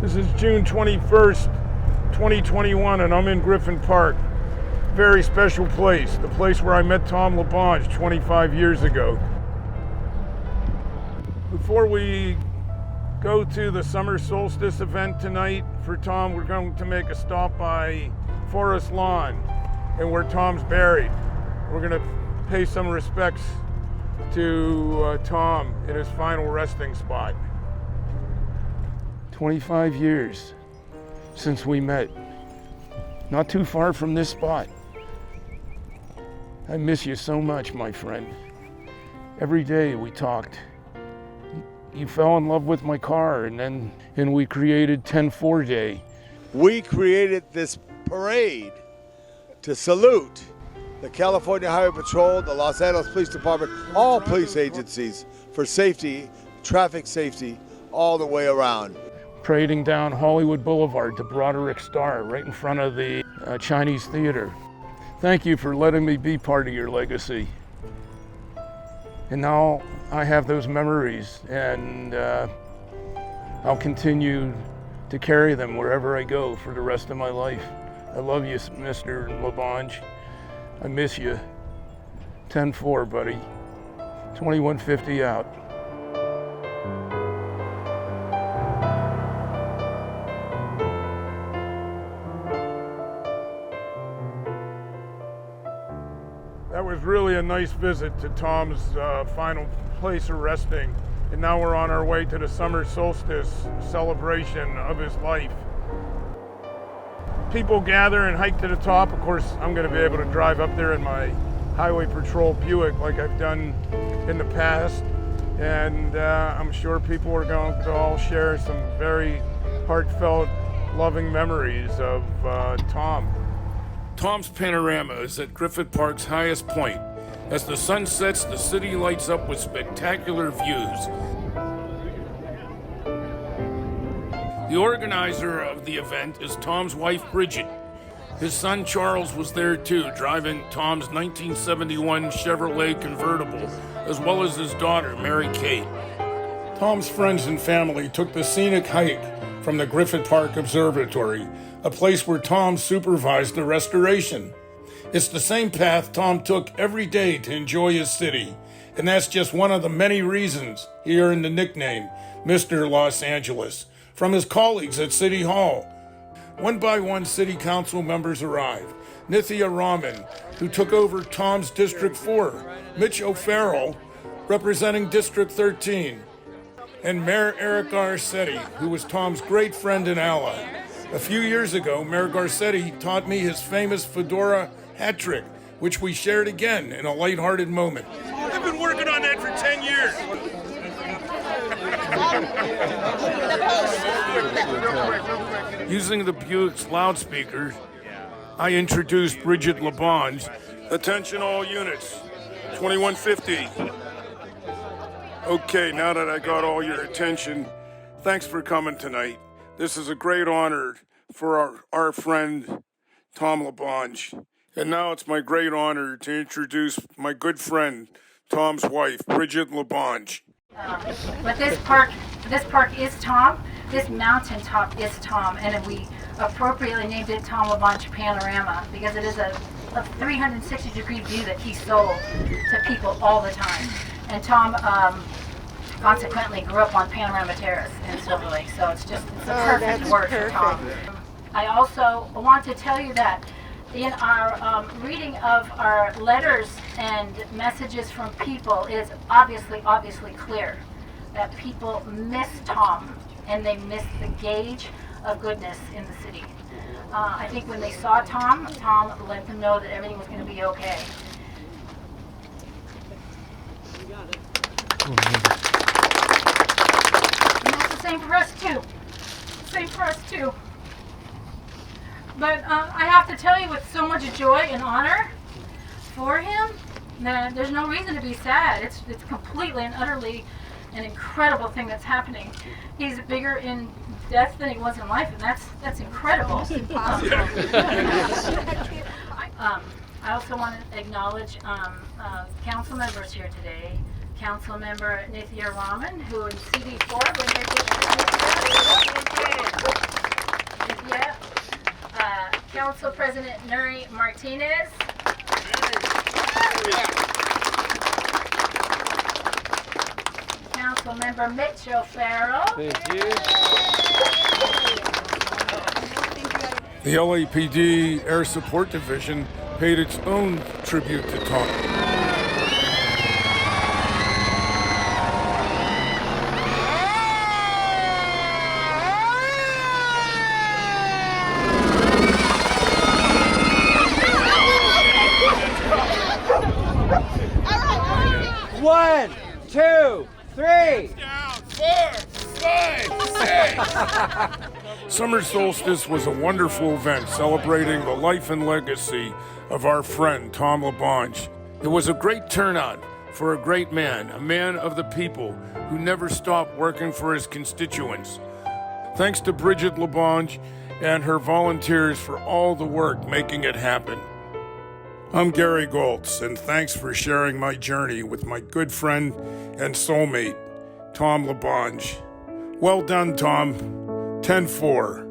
This is June 21st, 2021, and I'm in Griffith Park. Very special place, the place where I met Tom LaBonge 25 years ago. Before we go to the summer solstice event tonight for Tom, we're going to make a stop by Forest Lawn and where Tom's buried. We're going to pay some respects to Tom in his final resting spot. 25 years since we met, not too far from this spot. I miss you so much, my friend. Every day we talked. You fell in love with my car, and we created 10-4 Day. We created this parade to salute the California Highway Patrol, the Los Angeles Police Department, all police agencies for safety, traffic safety, all the way around. Parading down Hollywood Boulevard to Broderick Star, right in front of the Chinese Theater. Thank you for letting me be part of your legacy. And now I have those memories, and I'll continue to carry them wherever I go for the rest of my life. I love you, Mr. LaBonge. I miss you. 10-4, buddy. 2150 out. That was really a nice visit to Tom's final place of resting. And now we're on our way to the summer solstice celebration of his life. People gather and hike to the top. Of course, I'm going to be able to drive up there in my Highway Patrol Buick like I've done in the past. And I'm sure people are going to all share some very heartfelt, loving memories of Tom. Tom's panorama is at Griffith Park's highest point. As the sun sets, the city lights up with spectacular views. The organizer of the event is Tom's wife, Bridget. His son, Charles, was there too, driving Tom's 1971 Chevrolet convertible, as well as his daughter, Mary Kate. Tom's friends and family took the scenic hike from the Griffith Park Observatory, a place where Tom supervised the restoration. It's the same path Tom took every day to enjoy his city, and that's just one of the many reasons he earned the nickname Mr. Los Angeles from his colleagues at City Hall. One by one, City Council members arrived. Nithya Raman, who took over Tom's District 4, Mitch O'Farrell, representing District 13, and Mayor Eric Garcetti, who was Tom's great friend and ally. A few years ago, Mayor Garcetti taught me his famous fedora hat trick, which we shared again in a lighthearted moment. I've been working on that for 10 years. Using the Buick's loudspeaker, I introduced Bridget LaBonge. Attention all units, 2150. Okay, now that I got all your attention, thanks for coming tonight. This is a great honor for our friend, Tom LaBonge. And now it's my great honor to introduce my good friend, Tom's wife, Bridget LaBonge. But this park is Tom. This mountaintop is Tom, and we appropriately named it Tom LaBonge Panorama because it is a 360-degree view that he sold to people all the time. And Tom consequently grew up on Panorama Terrace in Silver Lake, so it's a perfect word for Tom. I also want to tell you that in our reading of our letters and messages from people, it's obviously clear that people miss Tom and they miss the gauge of goodness in the city. I think when they saw Tom let them know that everything was going to be okay. And that's the same for us too. But I have to tell you, with so much joy and honor for him, that there's no reason to be sad. It's completely and utterly an incredible thing that's happening. He's bigger in death than he was in life, and that's incredible. That's impossible. I also want to acknowledge council members here today. Council member Nithya Raman, who in CD4 was here. Council President Nuri Martinez. Council Member Mitch O'Farrell. Thank you. The LAPD Air Support Division paid its own tribute to Tom. One, two, three. Summer Solstice was a wonderful event celebrating the life and legacy of our friend Tom LaBonge. It was a great turnout for a great man, a man of the people who never stopped working for his constituents. Thanks to Bridget LaBonge and her volunteers for all the work making it happen. I'm Gary Goltz, and thanks for sharing my journey with my good friend and soulmate, Tom LaBonge. Well done, Tom. 10-4.